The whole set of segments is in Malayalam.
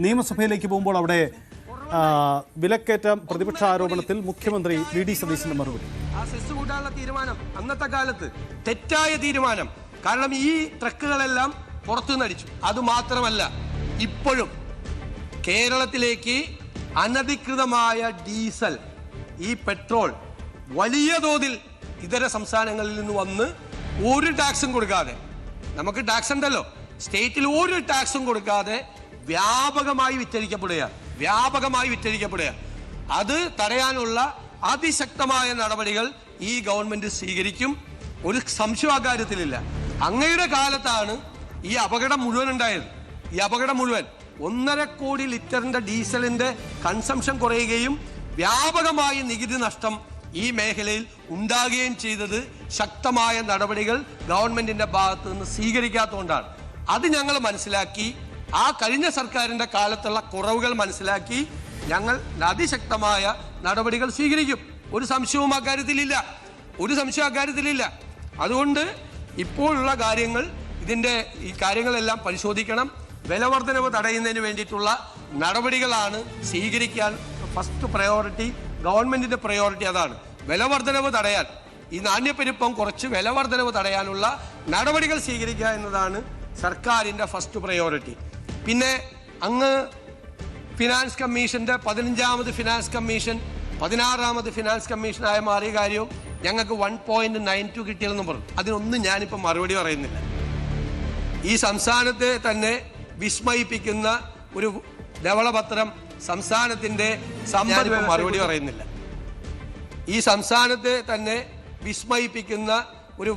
നിയമസഭയിലേക്ക് പോകുമ്പോൾ അവിടെ വിലക്കയറ്റം പ്രതിപക്ഷ ആരോപണത്തിൽ മുഖ്യമന്ത്രി വി.ഡി. സതീശന്റെ മറുപടി. ആ സെസ് കൂട്ടാനുള്ള തീരുമാനം അന്നത്തെ കാലത്ത് തെറ്റായ തീരുമാനം. കാരണം ഈ ട്രക്കുകളെല്ലാം പുറത്തുനിന്ന് അടിച്ചു. അതുമാത്രമല്ല, ഇപ്പോഴും കേരളത്തിലേക്ക് അനധികൃതമായ ഡീസൽ, ഈ പെട്രോൾ വലിയ തോതിൽ ഇതര സംസ്ഥാനങ്ങളിൽ നിന്ന് വന്ന് ഒരു ടാക്സും കൊടുക്കാതെ, നമുക്ക് ടാക്സ് ഉണ്ടല്ലോ, സ്റ്റേറ്റിൽ ഒരു ടാക്സും കൊടുക്കാതെ വ്യാപകമായി വിറ്റഴിക്കപ്പെടുക. അത് തടയാനുള്ള അതിശക്തമായ നടപടികൾ ഈ ഗവൺമെന്റ് സ്വീകരിക്കും. ഒരു സംശയം അക്കാര്യത്തിലില്ല. അങ്ങയുടെ കാലത്താണ് ഈ അപകടം മുഴുവൻ ഉണ്ടായത്. ഈ അപകടം മുഴുവൻ 1.5 കോടി ലിറ്ററിന്റെ ഡീസലിന്റെ കൺസംഷൻ കുറയുകയും വ്യാപകമായ നികുതി നഷ്ടം ഈ മേഖലയിൽ ഉണ്ടാകുകയും ചെയ്തത് ശക്തമായ നടപടികൾ ഗവൺമെന്റിന്റെ ഭാഗത്ത് നിന്ന് സ്വീകരിക്കാത്തതുകൊണ്ടാണ്. അത് ഞങ്ങൾ മനസ്സിലാക്കി, ആ കഴിഞ്ഞ സർക്കാരിന്റെ കാലത്തുള്ള കുറവുകൾ മനസ്സിലാക്കി ഞങ്ങൾ അതിശക്തമായ നടപടികൾ സ്വീകരിക്കും. ഒരു സംശയവും അക്കാര്യത്തിലില്ല. അതുകൊണ്ട് ഇപ്പോഴുള്ള കാര്യങ്ങൾ, ഈ കാര്യങ്ങളെല്ലാം പരിശോധിക്കണം. വിലവർദ്ധനവ് തടയുന്നതിന് വേണ്ടിയിട്ടുള്ള നടപടികളാണ് സ്വീകരിക്കാൻ ഫസ്റ്റ് പ്രയോറിറ്റി. ഗവൺമെന്റിന്റെ പ്രയോറിറ്റി അതാണ്. വിലവർദ്ധനവ് തടയാൻ, ഈ നാണ്യപ്പെരുപ്പം കുറച്ച് വിലവർദ്ധനവ് തടയാനുള്ള നടപടികൾ സ്വീകരിക്കുക എന്നതാണ് സർക്കാരിന്റെ ഫസ്റ്റ് പ്രയോറിറ്റി. പിന്നെ അങ്ങ് ഫിനാൻസ് കമ്മീഷന്റെ 15ാമത് ഫിനാൻസ് കമ്മീഷൻ 16ാമത് ഫിനാൻസ് കമ്മീഷനായി മാറിയ കാര്യവും ഞങ്ങൾക്ക് 1.92 കിട്ടിയെന്ന് പറഞ്ഞു. അതിനൊന്നും ഞാനിപ്പോൾ മറുപടി പറയുന്നില്ല. ഈ സംസ്ഥാനത്തെ തന്നെ വിസ്മയിപ്പിക്കുന്ന ഒരു ധവളപത്രം സംസ്ഥാനത്തിന്റെ മറുപടി പറയുന്നില്ല. ഈ സംസ്ഥാനത്തെ തന്നെ വിസ്മയിപ്പിക്കുന്ന ഒരു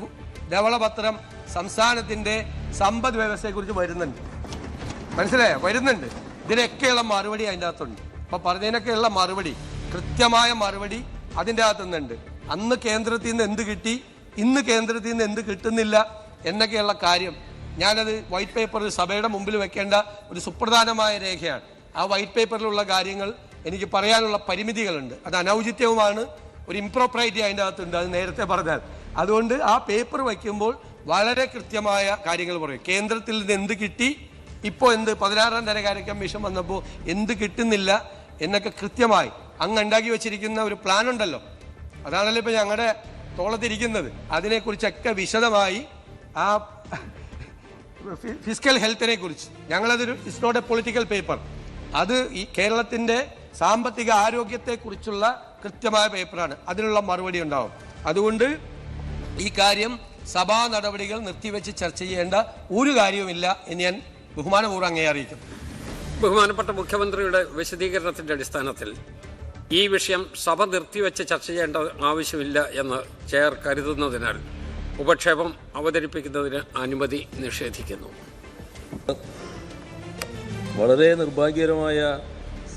ധവളപത്രം സംസ്ഥാനത്തിന്റെ സമ്പദ് വ്യവസ്ഥയെക്കുറിച്ച് വരുന്നുണ്ട്. മനസ്സിലായോ? വരുന്നുണ്ട്. ഇതിനൊക്കെയുള്ള മറുപടി അതിൻ്റെ അകത്തുണ്ട്. അപ്പൊ പറഞ്ഞതിനൊക്കെയുള്ള മറുപടി, കൃത്യമായ മറുപടി അതിൻ്റെ അകത്തുനിന്നുണ്ട്. അന്ന് കേന്ദ്രത്തിൽ നിന്ന് എന്ത് കിട്ടി, ഇന്ന് കേന്ദ്രത്തിൽ നിന്ന് എന്ത് കിട്ടുന്നില്ല എന്നൊക്കെയുള്ള കാര്യം ഞാനത് വൈറ്റ് പേപ്പറിൽ സഭയുടെ മുമ്പിൽ വെക്കേണ്ട ഒരു സുപ്രധാനമായ രേഖയാണ്. ആ വൈറ്റ് പേപ്പറിലുള്ള കാര്യങ്ങൾ എനിക്ക് പറയാനുള്ള പരിമിതികളുണ്ട്. അത് അനൗചിത്യവുമാണ്, ഒരു ഇംപ്രോപ്രൈറ്റി അതിൻ്റെ അകത്തുണ്ട്, അത് നേരത്തെ പറഞ്ഞാൽ. അതുകൊണ്ട് ആ പേപ്പർ വയ്ക്കുമ്പോൾ വളരെ കൃത്യമായ കാര്യങ്ങൾ പറയും. കേന്ദ്രത്തിൽ നിന്ന് എന്ത് കിട്ടി, ഇപ്പോൾ എന്ത് 16ാം ധനകാര്യ കമ്മീഷൻ വന്നപ്പോൾ എന്ത് കിട്ടുന്നില്ല എന്നൊക്കെ കൃത്യമായി അങ്ങ് ഉണ്ടാക്കി വെച്ചിരിക്കുന്ന ഒരു പ്ലാൻ ഉണ്ടല്ലോ, അതാണല്ലോ ഇപ്പോൾ ഞങ്ങളുടെ തോളത്തിരിക്കുന്നത്. അതിനെക്കുറിച്ചൊക്കെ വിശദമായി ആ ഫിസ്ക്കൽ ഹെൽത്തിനെ കുറിച്ച് ഞങ്ങളതൊരു it's not a political paper, അത് ഈ കേരളത്തിൻ്റെ സാമ്പത്തിക ആരോഗ്യത്തെക്കുറിച്ചുള്ള കൃത്യമായ പേപ്പറാണ്. അതിനുള്ള മറുപടി ഉണ്ടാവും. അതുകൊണ്ട് ഈ കാര്യം സഭാ നടപടികൾ നിർത്തിവെച്ച് ചർച്ച ചെയ്യേണ്ട ഒരു കാര്യവുമില്ല എന്ന് ഞാൻ ബഹുമാനപൂർവ്വം അങ്ങേ അറിയിക്കുന്നു. ബഹുമാനപ്പെട്ട മുഖ്യമന്ത്രിയുടെ വിശദീകരണത്തിന്റെ അടിസ്ഥാനത്തിൽ ഈ വിഷയം സഭ നിർത്തിവെച്ച് ചർച്ച ചെയ്യേണ്ട ആവശ്യമില്ല എന്ന് ചെയർ കരുതുന്നതിനാൽ ഉപക്ഷേപം അവതരിപ്പിക്കുന്നതിന് അനുമതി നിഷേധിക്കുന്നു. വളരെ നിർഭാഗ്യകരമായ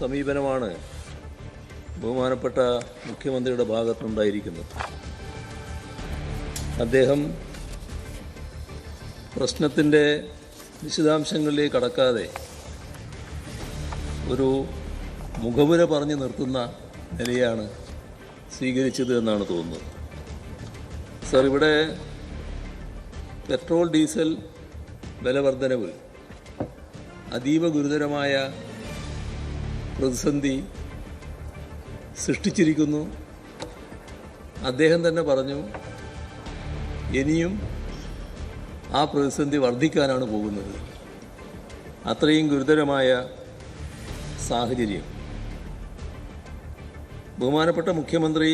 സമീപനമാണ് ബഹുമാനപ്പെട്ട മുഖ്യമന്ത്രിയുടെ ഭാഗത്തുനിന്നുണ്ടായിരിക്കുന്നത്. അദ്ദേഹം പ്രശ്നത്തിൻ്റെ വിശദാംശങ്ങളിലേക്ക് കടക്കാതെ ഒരു മുഖവുര പറഞ്ഞു നിർത്തുന്ന നിലയാണ് സ്വീകരിച്ചത് എന്നാണ് തോന്നുന്നത്. സർ, ഇവിടെ പെട്രോൾ ഡീസൽ വില വർധനവ് അതീവ ഗുരുതരമായ പ്രതിസന്ധി സൃഷ്ടിച്ചിരിക്കുന്നു. അദ്ദേഹം തന്നെ പറഞ്ഞു, ഇനിയും ആ പ്രതിസന്ധി വർദ്ധിക്കാനാണ് പോകുന്നത്. അത്രയും ഗുരുതരമായ സാഹചര്യം. ബഹുമാനപ്പെട്ട മുഖ്യമന്ത്രി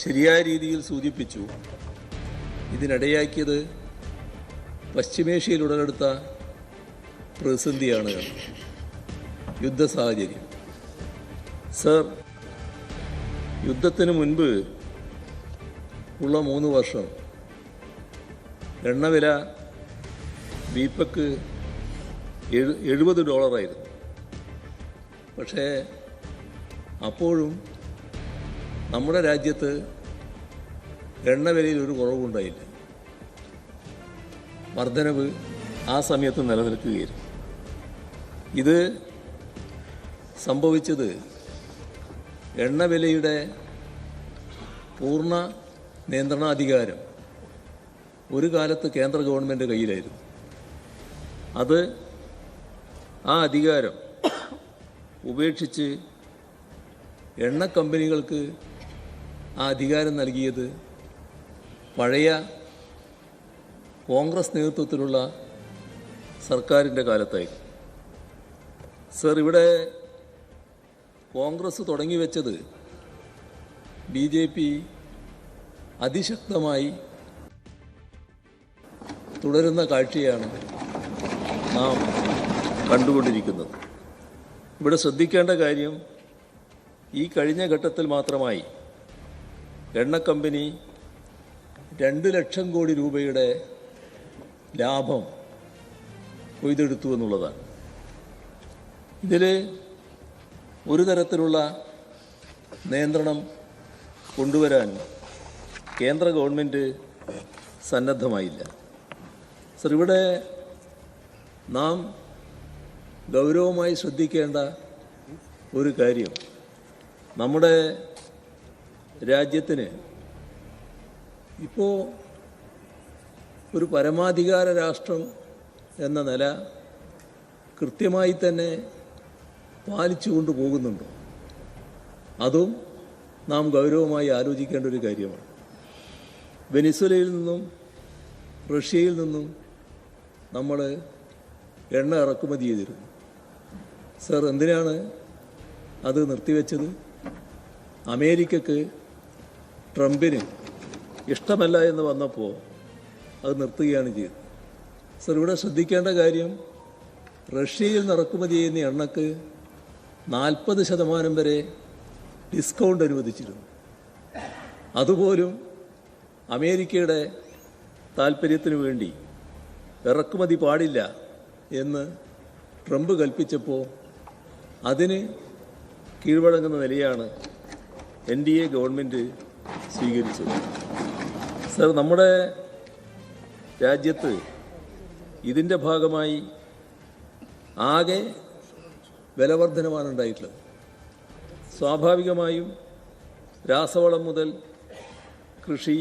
ശരിയായ രീതിയിൽ സൂചിപ്പിച്ചു, ഇതിനിടയാക്കിയത് പശ്ചിമേഷ്യയിൽ ഉടലെടുത്ത പ്രതിസന്ധിയാണ്, യുദ്ധ സാഹചര്യം. സർ, യുദ്ധത്തിന് മുൻപ് ഉള്ള 3 വർഷം എണ്ണവില ബീപ്പക്ക് $70 പക്ഷേ അപ്പോഴും നമ്മുടെ രാജ്യത്ത് എണ്ണവിലയിൽ ഒരു കുറവുണ്ടായില്ല. വർധനവ് ആ സമയത്ത് നിലനിൽക്കുകയായിരുന്നു. ഇത് സംഭവിച്ചത് എണ്ണവിലയുടെ പൂർണ്ണ നിയന്ത്രണാധികാരം ഒരു കാലത്ത് കേന്ദ്ര ഗവൺമെൻറ് കയ്യിലായിരുന്നു. ആ അധികാരം ഉപേക്ഷിച്ച് എണ്ണ കമ്പനികൾക്ക് ആ അധികാരം നൽകിയത് പഴയ കോൺഗ്രസ് നേതൃത്വത്തിലുള്ള സർക്കാരിൻ്റെ കാലത്തായിരുന്നു. സർ, ഇവിടെ കോൺഗ്രസ് തുടങ്ങിവെച്ചത് BJP അതിശക്തമായി തുടരുന്ന കാഴ്ചയാണ് നാം കണ്ടുകൊണ്ടിരിക്കുന്നത്. ഇവിടെ ശ്രദ്ധിക്കേണ്ട കാര്യം, ഈ കഴിഞ്ഞ ഘട്ടത്തിൽ മാത്രമായി എണ്ണ കമ്പനി 2 ലക്ഷം കോടി രൂപയുടെ ലാഭം കൊയ്തെടുത്തു എന്നുള്ളതാണ്. ഇതിൽ ഒരു തരത്തിലുള്ള നിയന്ത്രണം കൊണ്ടുവരാൻ കേന്ദ്ര ഗവൺമെൻറ് സന്നദ്ധമായില്ല. സർ, ഇവിടെ നാം ഗൗരവമായി ശ്രദ്ധിക്കേണ്ട ഒരു കാര്യം, നമ്മുടെ രാജ്യത്തിന് ഇപ്പോൾ ഒരു പരമാധികാര രാഷ്ട്രം എന്ന നില കൃത്യമായി തന്നെ പാലിച്ചു കൊണ്ടുപോകുന്നുണ്ടോ? അതും നാം ഗൗരവമായി ആലോചിക്കേണ്ട ഒരു കാര്യമാണ്. വെനിസ്വേലയിൽ നിന്നും റഷ്യയിൽ നിന്നും നമ്മൾ എണ്ണ ഇറക്കുമതി ചെയ്തിരുന്നു. സർ, എന്തിനാണ് അത് നിർത്തിവെച്ചത്? അമേരിക്കക്ക് ട്രംപിന് ഇഷ്ടമല്ല എന്ന് വന്നപ്പോൾ അത് നിർത്തുകയാണ് ചെയ്തത്. സർ, ഇവിടെ ശ്രദ്ധിക്കേണ്ട കാര്യം, റഷ്യയിൽ നിന്ന് ഇറക്കുമതി ചെയ്യുന്ന എണ്ണക്ക് 40% വരെ ഡിസ്കൗണ്ട് അനുവദിച്ചിരുന്നു. അതുപോലും അമേരിക്കയുടെ താൽപ്പര്യത്തിന് വേണ്ടി ഇറക്കുമതി പാടില്ല എന്ന് ട്രംപ് കൽപ്പിച്ചപ്പോൾ അതിന് കീഴ്വഴങ്ങുന്ന നിലയാണ് NDA ഗവൺമെൻറ് സ്വീകരിച്ചത്. സർ, നമ്മുടെ രാജ്യത്ത് ഇതിൻ്റെ ഭാഗമായി ആകെ വിലവർദ്ധനമാണ് ഉണ്ടായിട്ടുള്ളത്. സ്വാഭാവികമായും രാസവളം മുതൽ കൃഷി,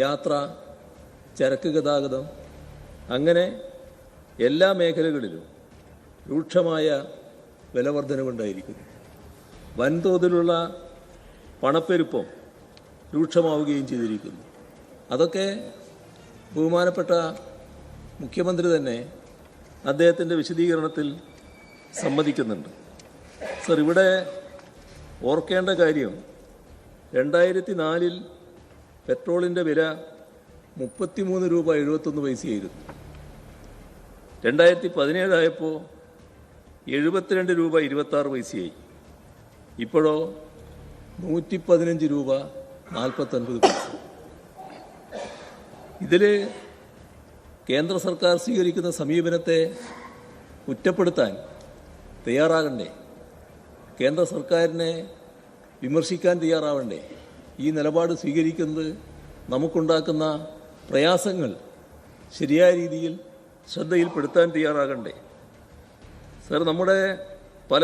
യാത്ര, ചരക്ക് ഗതാഗതം, അങ്ങനെ എല്ലാ മേഖലകളിലും രൂക്ഷമായ വിലവർദ്ധനവുണ്ടായിരിക്കുന്നു. വൻതോതിലുള്ള പണപ്പെരുപ്പം രൂക്ഷമാവുകയും ചെയ്തിരിക്കുന്നു. അതൊക്കെ ബഹുമാനപ്പെട്ട മുഖ്യമന്ത്രി തന്നെ അദ്ദേഹത്തിൻ്റെ വിശദീകരണത്തിൽ സമ്മതിക്കുന്നുണ്ട്. സർ, ഇവിടെ ഓർക്കേണ്ട കാര്യം, 2004 പെട്രോളിൻ്റെ വില 33 രൂപ 71 പൈസയായിരുന്നു. 2017 ആയപ്പോൾ 72 രൂപ 26 പൈസയായി. ഇപ്പോഴോ 115 രൂപ 49 പൈസ. ഇതിൽ കേന്ദ്ര സർക്കാർ സ്വീകരിക്കുന്ന സമീപനത്തെ കുറ്റപ്പെടുത്താൻ തയ്യാറാകണ്ടേ? കേന്ദ്ര സർക്കാരിനെ വിമർശിക്കാൻ തയ്യാറാവണ്ടേ? ഈ നിലപാട് സ്വീകരിക്കുന്നത് നമുക്കുണ്ടാക്കുന്ന പ്രയാസങ്ങൾ ശരിയായ രീതിയിൽ ശ്രദ്ധയിൽപ്പെടുത്താൻ തയ്യാറാകണ്ടേ? സർ, നമ്മുടെ പല